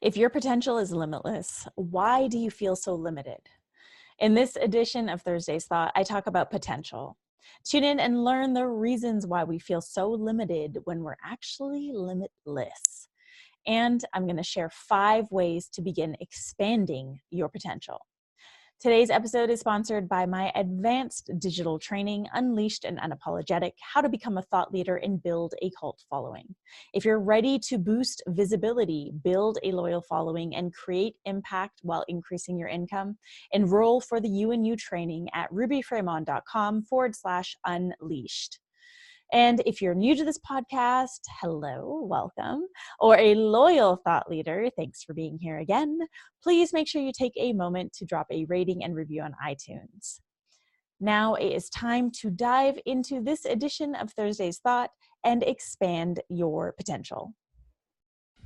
If your potential is limitless, why do you feel so limited? In this edition of Thursday's Thought, I talk about potential. Tune in and learn the reasons why we feel so limited when we're actually limitless. And I'm going to share 5 ways to begin expanding your potential. Today's episode is sponsored by my advanced digital training, Unleashed and Unapologetic: How to Become a Thought Leader and Build a Cult Following. If you're ready to boost visibility, build a loyal following, and create impact while increasing your income, enroll for the You and You training at rubyfremon.com/unleashed. And if you're new to this podcast, hello, welcome, or a loyal thought leader, thanks for being here again. Please make sure you take a moment to drop a rating and review on iTunes. Now it is time to dive into this edition of Thursday's Thought and expand your potential.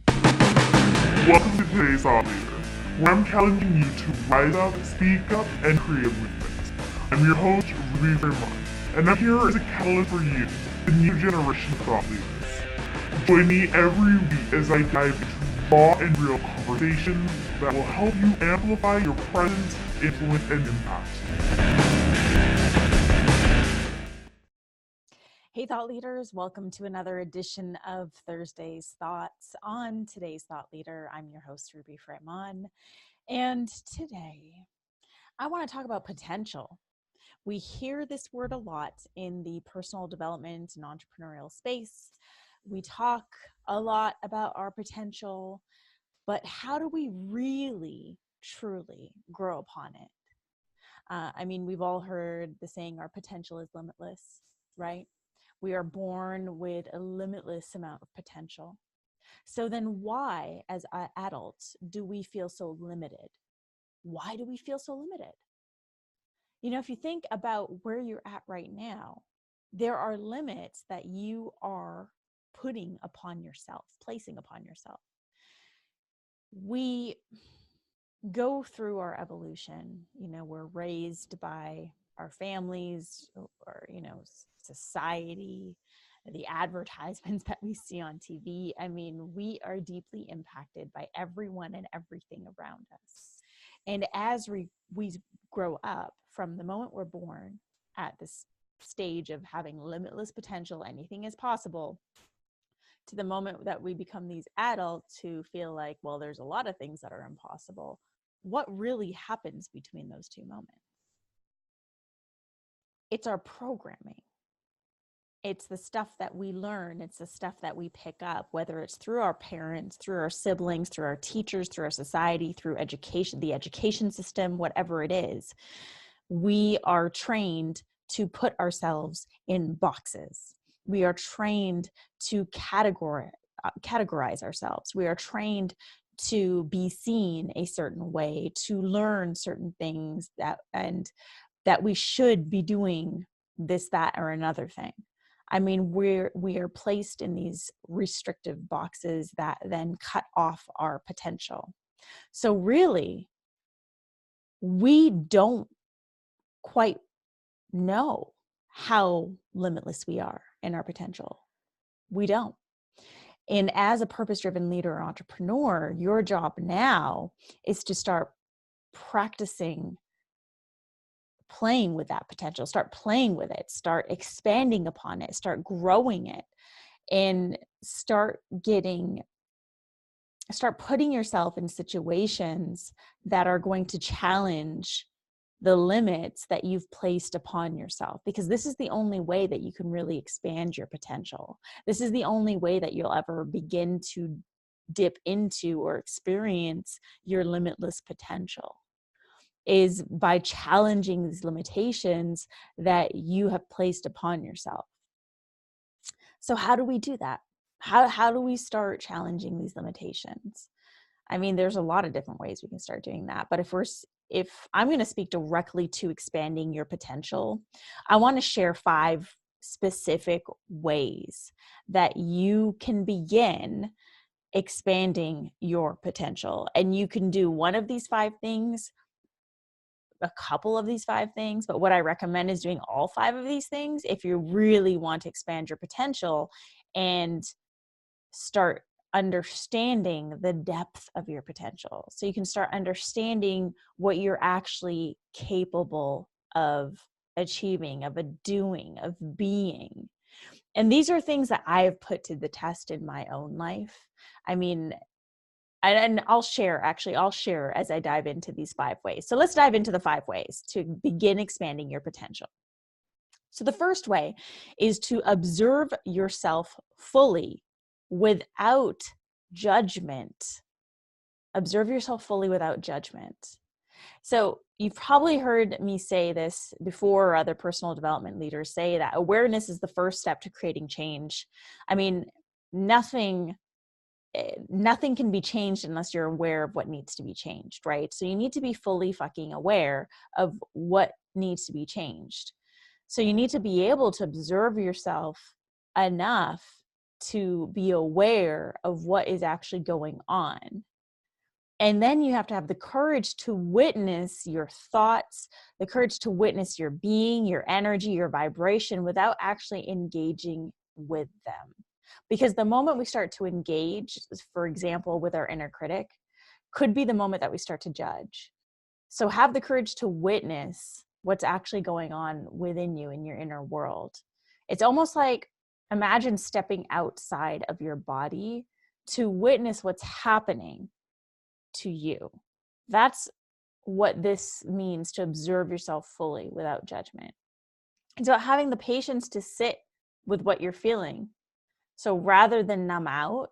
Welcome to today's Thought Leader, where I'm challenging you to rise up, speak up, and create a movement. I'm your host, Ruby Fremont, and I'm here as a catalyst for you, the new generation of thought leaders. Join me every week as I dive into raw and real conversations that will help you amplify your presence, influence, and impact. Hey, thought leaders, welcome to another edition of Thursday's Thoughts. On today's Thought Leader, I'm your host, Ruby Fremont, and today I want to talk about potential. We hear this word a lot in the personal development and entrepreneurial space. We talk a lot about our potential, but how do we really, truly grow upon it? We've all heard the saying, our potential is limitless, right? We are born with a limitless amount of potential. So then why, as adults, do we feel so limited? Why do we feel so limited? You know, if you think about where you're at right now, there are limits that you are putting upon yourself, placing upon yourself. We go through our evolution. You know, we're raised by our families or society, the advertisements that we see on TV. I mean, we are deeply impacted by everyone and everything around us. And as we grow up, from the moment we're born at this stage of having limitless potential, anything is possible, to the moment that we become these adults who feel like, well, there's a lot of things that are impossible. What really happens between those two moments? It's our programming. It's the stuff that we learn. It's the stuff that we pick up, whether it's through our parents, through our siblings, through our teachers, through our society, through education, the education system, whatever it is. We are trained to put ourselves in boxes. We are trained to categorize ourselves. We are trained to be seen a certain way, to learn certain things that we should be doing this, that, or another thing. I mean, we are placed in these restrictive boxes that then cut off our potential. So really, we don't quite know how limitless we are in our potential. We don't. And as a purpose-driven leader or entrepreneur, your job now is to start practicing playing with that potential, start playing with it, start expanding upon it, start growing it, and start putting yourself in situations that are going to challenge the limits that you've placed upon yourself, because this is the only way that you can really expand your potential. This is the only way that you'll ever begin to dip into or experience your limitless potential, is by challenging these limitations that you have placed upon yourself. So how do we do that? How do we start challenging these limitations? I mean, there's a lot of different ways we can start doing that. But if I'm going to speak directly to expanding your potential, I want to share 5 specific ways that you can begin expanding your potential. And you can do one of these 5 things, a couple of these 5 things, but what I recommend is doing all 5 of these things if you really want to expand your potential and start understanding the depth of your potential. So you can start understanding what you're actually capable of achieving, of a doing, of being. And these are things that I have put to the test in my own life. I mean, and I'll share as I dive into these 5 ways. So let's dive into the 5 ways to begin expanding your potential. So the first way is to observe yourself fully without judgment. Observe yourself fully without judgment. So you've probably heard me say this before, or other personal development leaders say that awareness is the first step to creating change. I mean, nothing can be changed unless you're aware of what needs to be changed, right? So you need to be fully fucking aware of what needs to be changed. So you need to be able to observe yourself enough to be aware of what is actually going on. And then you have to have the courage to witness your thoughts, the courage to witness your being, your energy, your vibration without actually engaging with them. Because the moment we start to engage, for example, with our inner critic, could be the moment that we start to judge. So have the courage to witness what's actually going on within you in your inner world. It's almost like, imagine stepping outside of your body to witness what's happening to you. That's what this means, to observe yourself fully without judgment. It's about having the patience to sit with what you're feeling. So rather than numb out,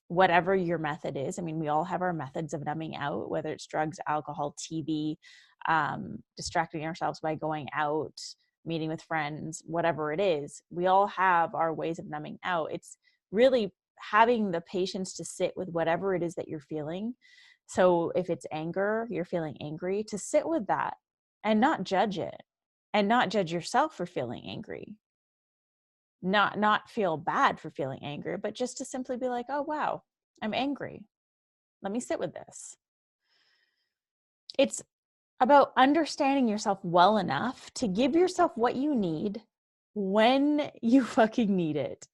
whatever your method is, I mean, we all have our methods of numbing out, whether it's drugs, alcohol, TV, distracting ourselves by going out, meeting with friends, whatever it is, we all have our ways of numbing out. It's really having the patience to sit with whatever it is that you're feeling. So if it's anger, you're feeling angry, to sit with that and not judge it, and not judge yourself for feeling angry. Not feel bad for feeling angry, but just to simply be like, oh, wow, I'm angry. Let me sit with this. It's about understanding yourself well enough to give yourself what you need when you fucking need it.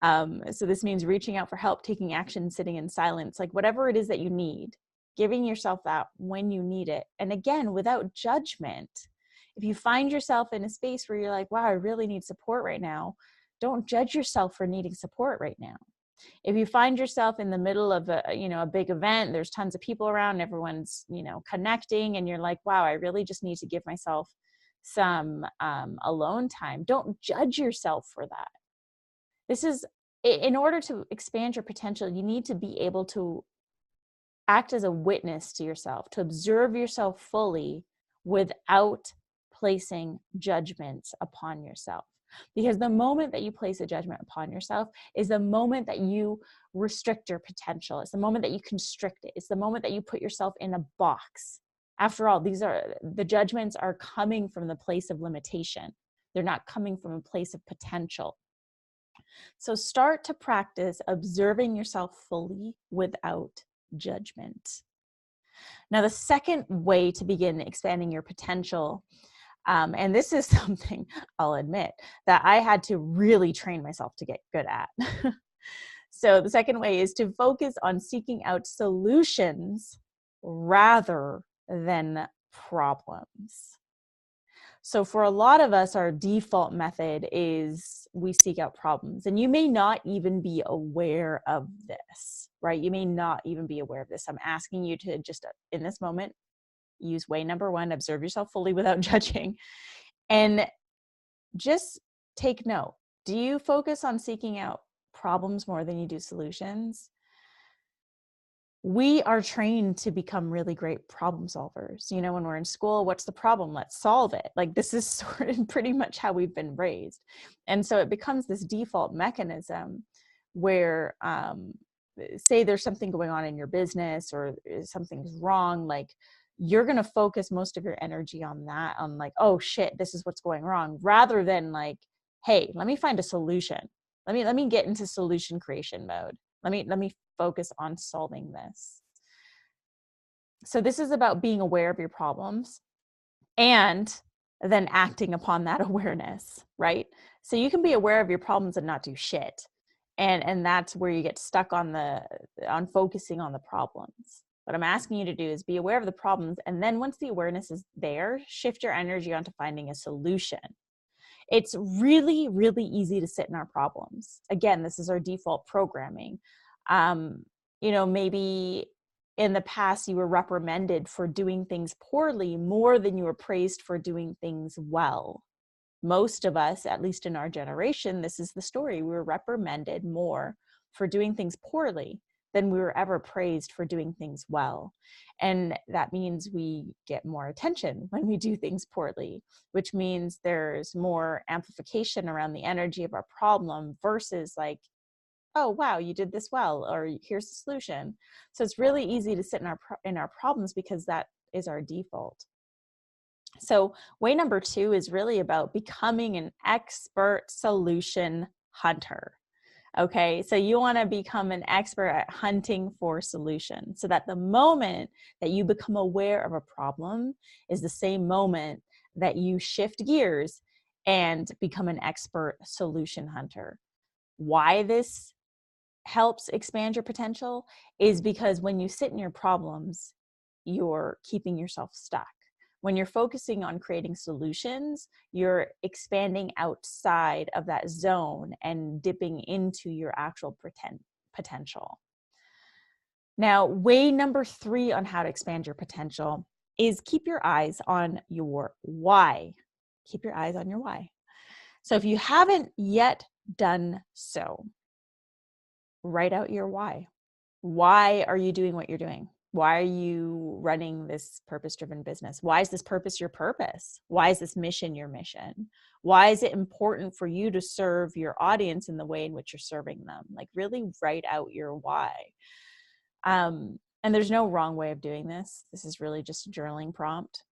So this means reaching out for help, taking action, sitting in silence, like whatever it is that you need, giving yourself that when you need it. And again, without judgment. If you find yourself in a space where you're like, wow, I really need support right now, don't judge yourself for needing support right now. If you find yourself in the middle of a big event, there's tons of people around, everyone's, connecting, and you're like, wow, I really just need to give myself some alone time. Don't judge yourself for that. This is, in order to expand your potential, you need to be able to act as a witness to yourself, to observe yourself fully without placing judgments upon yourself. Because the moment that you place a judgment upon yourself is the moment that you restrict your potential. It's the moment that you constrict it. It's the moment that you put yourself in a box. After all, the judgments are coming from the place of limitation. They're not coming from a place of potential. So start to practice observing yourself fully without judgment. Now, the second way to begin expanding your potential, and this is something I'll admit that I had to really train myself to get good at. So the second way is to focus on seeking out solutions rather than problems. So for a lot of us, our default method is we seek out problems, and you may not even be aware of this, right? You may not even be aware of this. I'm asking you to just, in this moment, use way number 1, observe yourself fully without judging, and just take note. Do you focus on seeking out problems more than you do solutions? We are trained to become really great problem solvers. When we're in school, what's the problem? Let's solve it. Like, this is sort of pretty much how we've been raised. And so it becomes this default mechanism where, say there's something going on in your business or something's wrong, like you're going to focus most of your energy on that, on like, oh shit, this is what's going wrong, rather than like, hey, let me find a solution. Let me get into solution creation mode. Let me focus on solving this. So this is about being aware of your problems and then acting upon that awareness, right? So you can be aware of your problems and not do shit. And that's where you get stuck on focusing on the problems. What I'm asking you to do is be aware of the problems, and then once the awareness is there, shift your energy onto finding a solution. It's really, really easy to sit in our problems. Again, this is our default programming. Maybe in the past you were reprimanded for doing things poorly more than you were praised for doing things well. Most of us, at least in our generation, this is the story. We were reprimanded more for doing things poorly than we were ever praised for doing things well. And that means we get more attention when we do things poorly, which means there's more amplification around the energy of our problem versus like, oh, wow, you did this well, or here's the solution. So it's really easy to sit in our problems because that is our default. So way number 2 is really about becoming an expert solution hunter. Okay, so you want to become an expert at hunting for solutions so that the moment that you become aware of a problem is the same moment that you shift gears and become an expert solution hunter. Why this helps expand your potential is because when you sit in your problems, you're keeping yourself stuck. When you're focusing on creating solutions, you're expanding outside of that zone and dipping into your actual potential. Now, way number 3 on how to expand your potential is keep your eyes on your why. Keep your eyes on your why. So if you haven't yet done so, write out your why. Why are you doing what you're doing? Why are you running this purpose-driven business? Why is this purpose your purpose? Why is this mission your mission? Why is it important for you to serve your audience in the way in which you're serving them? Like really write out your why. And there's no wrong way of doing this. This is really just a journaling prompt.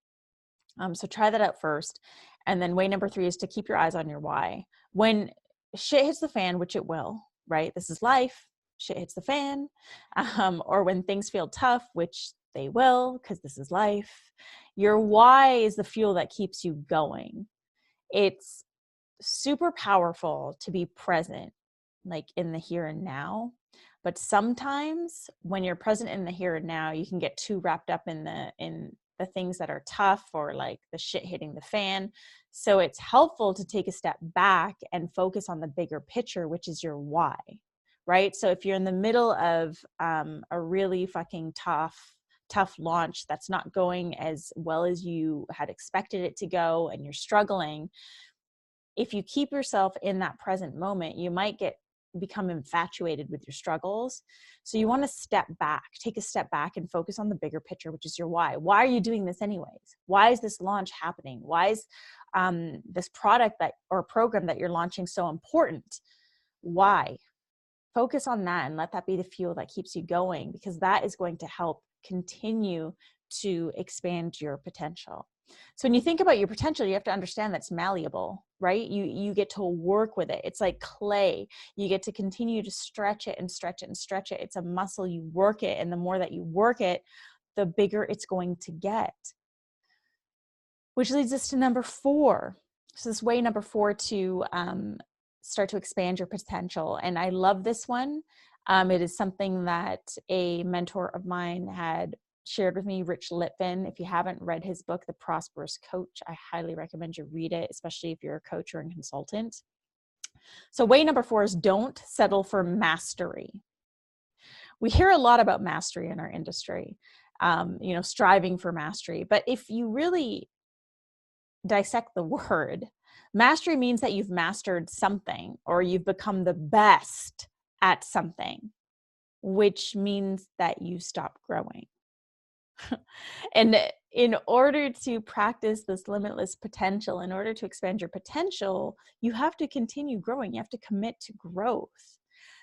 So try that out first. And then way number 3 is to keep your eyes on your why. When shit hits the fan, which it will, right? This is life. Shit hits the fan. Or when things feel tough, which they will, because this is life. Your why is the fuel that keeps you going. It's super powerful to be present, like in the here and now. But sometimes when you're present in the here and now, you can get too wrapped up in the things that are tough or like the shit hitting the fan. So it's helpful to take a step back and focus on the bigger picture, which is your why, right? So if you're in the middle of a really fucking tough launch that's not going as well as you had expected it to go and you're struggling, if you keep yourself in that present moment, you might become infatuated with your struggles. So you want to take a step back and focus on the bigger picture, which is your why. Why are you doing this anyways? Why is this launch happening? Why is this product or program that you're launching so important? Why? Focus on that and let that be the fuel that keeps you going, because that is going to help continue to expand your potential. So when you think about your potential, you have to understand that's malleable, right? You get to work with it. It's like clay. You get to continue to stretch it and stretch it and stretch it. It's a muscle. You work it. And the more that you work it, the bigger it's going to get. Which leads us to number 4. So this way number 4 to start to expand your potential. And I love this one. It is something that a mentor of mine had shared with me, Rich Litvin. If you haven't read his book, The Prosperous Coach, I highly recommend you read it, especially if you're a coach or a consultant. So way number 4 is don't settle for mastery. We hear a lot about mastery in our industry, striving for mastery. But if you really dissect the word, mastery means that you've mastered something or you've become the best at something, which means that you stop growing. And in order to practice this limitless potential, in order to expand your potential, you have to continue growing. You have to commit to growth.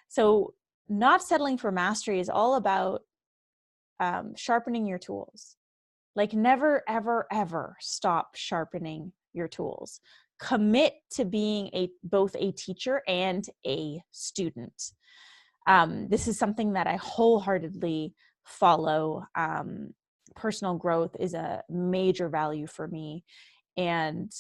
So not settling for mastery is all about sharpening your tools. Like never, ever, ever stop sharpening your tools. Commit to being both a teacher and a student. This is something that I wholeheartedly follow. Personal growth is a major value for me. And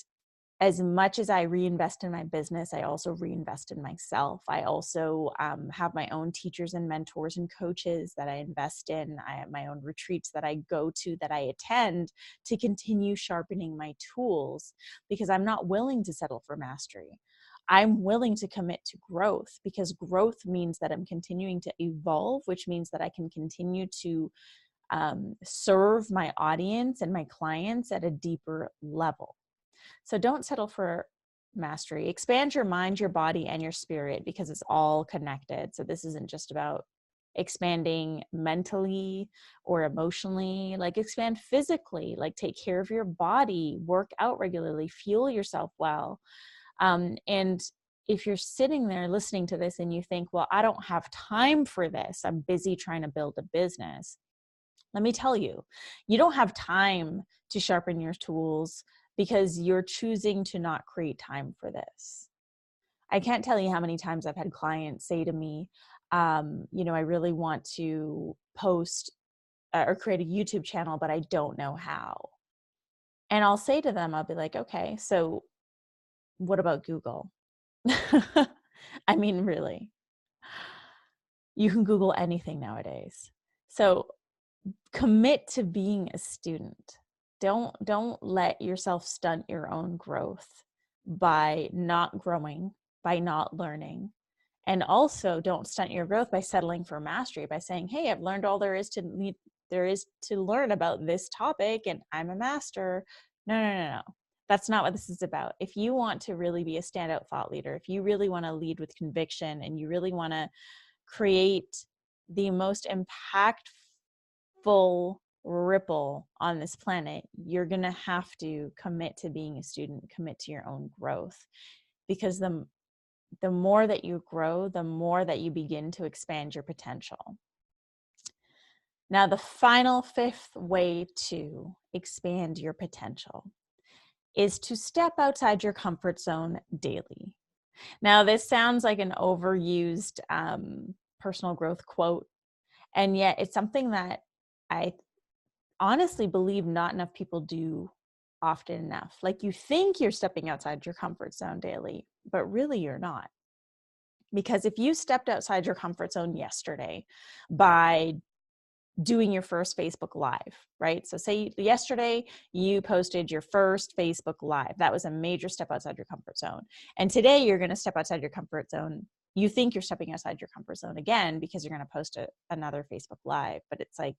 as much as I reinvest in my business, I also reinvest in myself. I also have my own teachers and mentors and coaches that I invest in. I have my own retreats that I go to, that I attend, to continue sharpening my tools, because I'm not willing to settle for mastery. I'm willing to commit to growth, because growth means that I'm continuing to evolve, which means that I can continue to serve my audience and my clients at a deeper level. So don't settle for mastery. Expand your mind, your body, and your spirit, because it's all connected. So this isn't just about expanding mentally or emotionally. Like, expand physically, like take care of your body, work out regularly, fuel yourself well. And if you're sitting there listening to this and you think, well, I don't have time for this, I'm busy trying to build a business. Let me tell you, you don't have time to sharpen your tools because you're choosing to not create time for this. I can't tell you how many times I've had clients say to me, I really want to post or create a YouTube channel, but I don't know how. And I'll say to them, I'll be like, okay, so what about Google? I mean, really, you can Google anything nowadays. So commit to being a student. Don't let yourself stunt your own growth by not growing, by not learning. And also don't stunt your growth by settling for mastery, by saying, hey, I've learned all there is to learn about this topic and I'm a master. No. That's not what this is about. If you want to really be a standout thought leader, if you really want to lead with conviction, and you really want to create the most impactful ripple on this planet, you're going to have to commit to being a student, commit to your own growth, because the more that you grow, the more that you begin to expand your potential. Now, the final fifth way to expand your potential is to step outside your comfort zone daily. Now, this sounds like an overused personal growth quote, and yet it's something that I honestly believe not enough people do often enough. Like, you think you're stepping outside your comfort zone daily, but really you're not. Because if you stepped outside your comfort zone yesterday by doing your first Facebook Live, right? So say yesterday you posted your first Facebook Live. That was a major step outside your comfort zone. And today you're going to step outside your comfort zone. You think you're stepping outside your comfort zone again because you're going to post another Facebook Live. But it's like,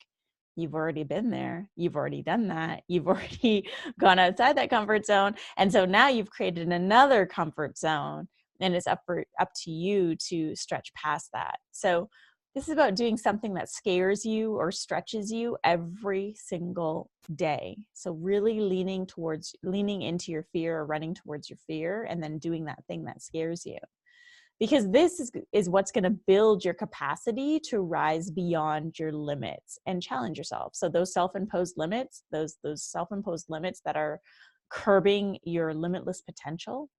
you've already been there. You've already done that. You've already gone outside that comfort zone. And so now you've created another comfort zone, and it's up to you to stretch past that. So this is about doing something that scares you or stretches you every single day. So really leaning into your fear, or running towards your fear, and then doing that thing that scares you. Because this is what's going to build your capacity to rise beyond your limits and challenge yourself. So those self-imposed limits, those self-imposed limits that are curbing your limitless potential,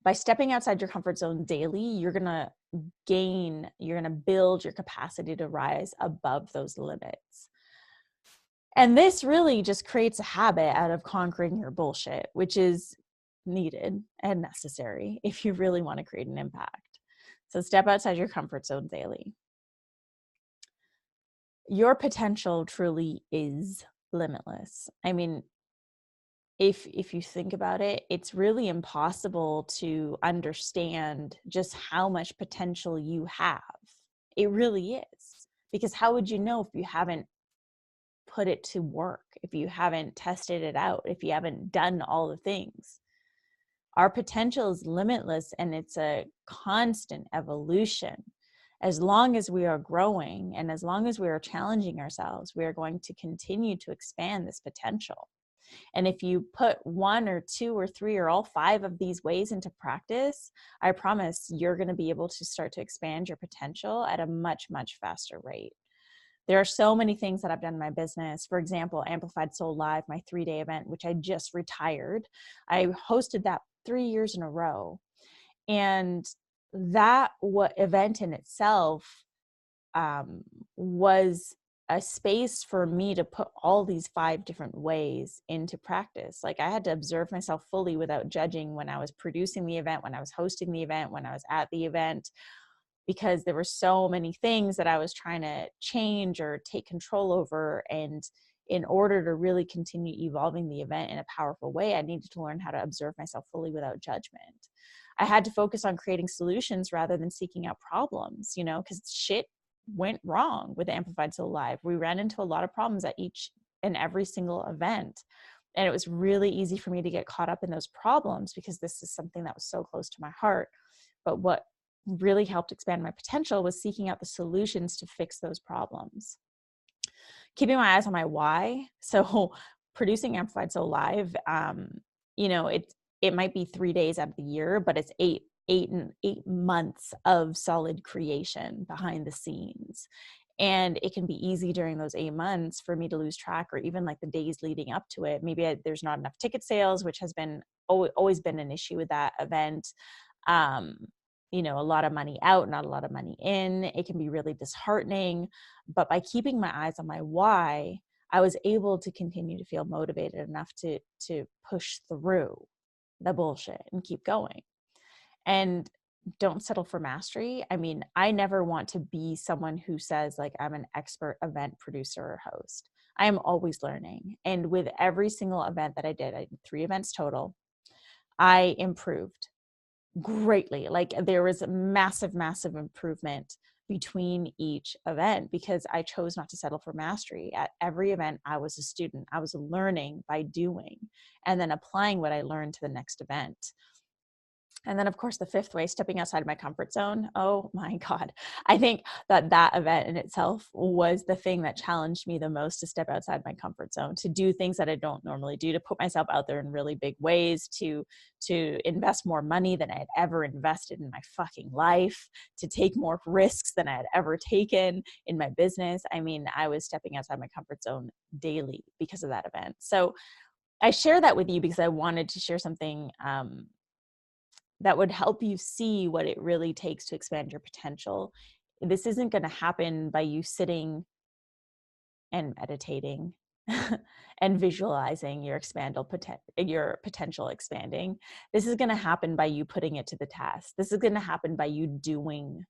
by stepping outside your comfort zone daily, you're going to build your capacity to rise above those limits. And this really just creates a habit out of conquering your bullshit, which is needed and necessary if you really want to create an impact. So step outside your comfort zone daily. Your potential truly is limitless. I mean, if you think about it, it's really impossible to understand just how much potential you have. It really is. Because how would you know if you haven't put it to work, if you haven't tested it out, if you haven't done all the things? Our potential is limitless, and it's a constant evolution. As long as we are growing and as long as we are challenging ourselves, we are going to continue to expand this potential. And if you put one or two or three or all five of these ways into practice, I promise you're going to be able to start to expand your potential at a much, much faster rate. There are so many things that I've done in my business. For example, Amplified Soul Live, my 3-day event, which I just retired. I hosted that 3 years in a row. And that event in itself was a space for me to put all these 5 different ways into practice. Like, I had to observe myself fully without judging when I was producing the event, when I was hosting the event, when I was at the event, because there were so many things that I was trying to change or take control over. And in order to really continue evolving the event in a powerful way, I needed to learn how to observe myself fully without judgment. I had to focus on creating solutions rather than seeking out problems, because shit went wrong with Amplified Soul Live. We ran into a lot of problems at each and every single event. And it was really easy for me to get caught up in those problems because this is something that was so close to my heart. But what really helped expand my potential was seeking out the solutions to fix those problems. Keeping my eyes on my why. So producing Amplified Soul Live, it might be 3 days out of the year, but it's eight months of solid creation behind the scenes. And it can be easy during those 8 months for me to lose track, or even like the days leading up to it. Maybe there's not enough ticket sales, which has been always been an issue with that event. A lot of money out, not a lot of money in. It can be really disheartening. But by keeping my eyes on my why, I was able to continue to feel motivated enough to push through the bullshit and keep going. And don't settle for mastery. I mean, I never want to be someone who says like I'm an expert event producer or host. I am always learning. And with every single event that I did 3 events total, I improved greatly. Like, there was a massive improvement between each event because I chose not to settle for mastery. At every event, I was a student. I was learning by doing and then applying what I learned to the next event. And then, of course, the 5th way, stepping outside of my comfort zone. Oh my God. I think that event in itself was the thing that challenged me the most, to step outside my comfort zone, to do things that I don't normally do, to put myself out there in really big ways, to invest more money than I had ever invested in my fucking life, to take more risks than I had ever taken in my business. I mean, I was stepping outside my comfort zone daily because of that event. So I share that with you because I wanted to share something that would help you see what it really takes to expand your potential. This isn't going to happen by you sitting and meditating and visualizing your potential expanding. This is going to happen by you putting it to the test. This is going to happen by you doing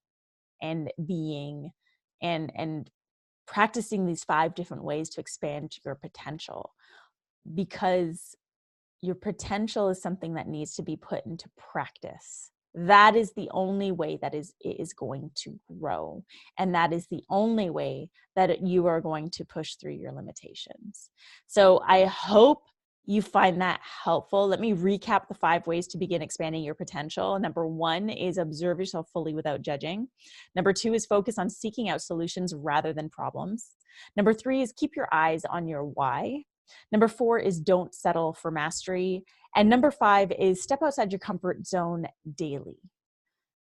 and being and practicing these 5 different ways to expand your potential, because your potential is something that needs to be put into practice. That is the only way that it is going to grow. And that is the only way that you are going to push through your limitations. So I hope you find that helpful. Let me recap the 5 ways to begin expanding your potential. Number 1 is observe yourself fully without judging. Number 2 is focus on seeking out solutions rather than problems. Number 3 is keep your eyes on your why. Number 4 is don't settle for mastery. And number 5 is step outside your comfort zone daily.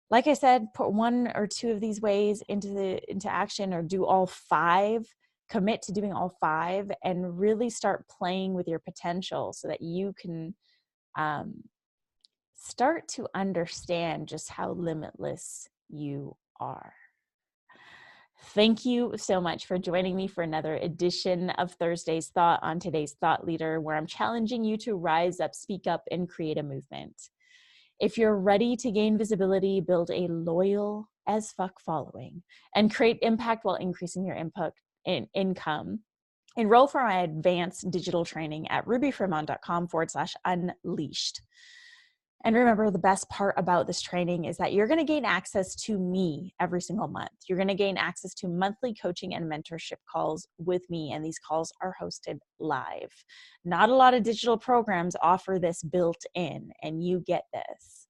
Like I said, put 1 or 2 of these ways into action, or do all 5. Commit to doing all 5 and really start playing with your potential so that you can start to understand just how limitless you are. Thank you so much for joining me for another edition of Thursday's Thought on today's Thought Leader, where I'm challenging you to rise up, speak up, and create a movement. If you're ready to gain visibility, build a loyal as fuck following, and create impact while increasing your income, enroll for my advanced digital training at rubyfremont.com/unleashed. And remember, the best part about this training is that you're going to gain access to me every single month. You're going to gain access to monthly coaching and mentorship calls with me, and these calls are hosted live. Not a lot of digital programs offer this built in, and you get this.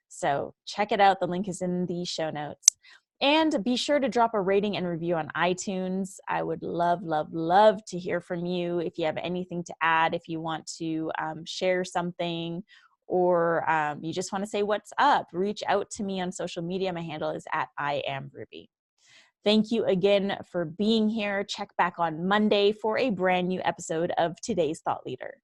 So check it out. The link is in the show notes. And be sure to drop a rating and review on iTunes. I would love, love, love to hear from you. If you have anything to add, if you want to share something, or you just want to say what's up, reach out to me on social media. My handle is @IamRuby. Thank you again for being here. Check back on Monday for a brand new episode of Today's Thought Leader.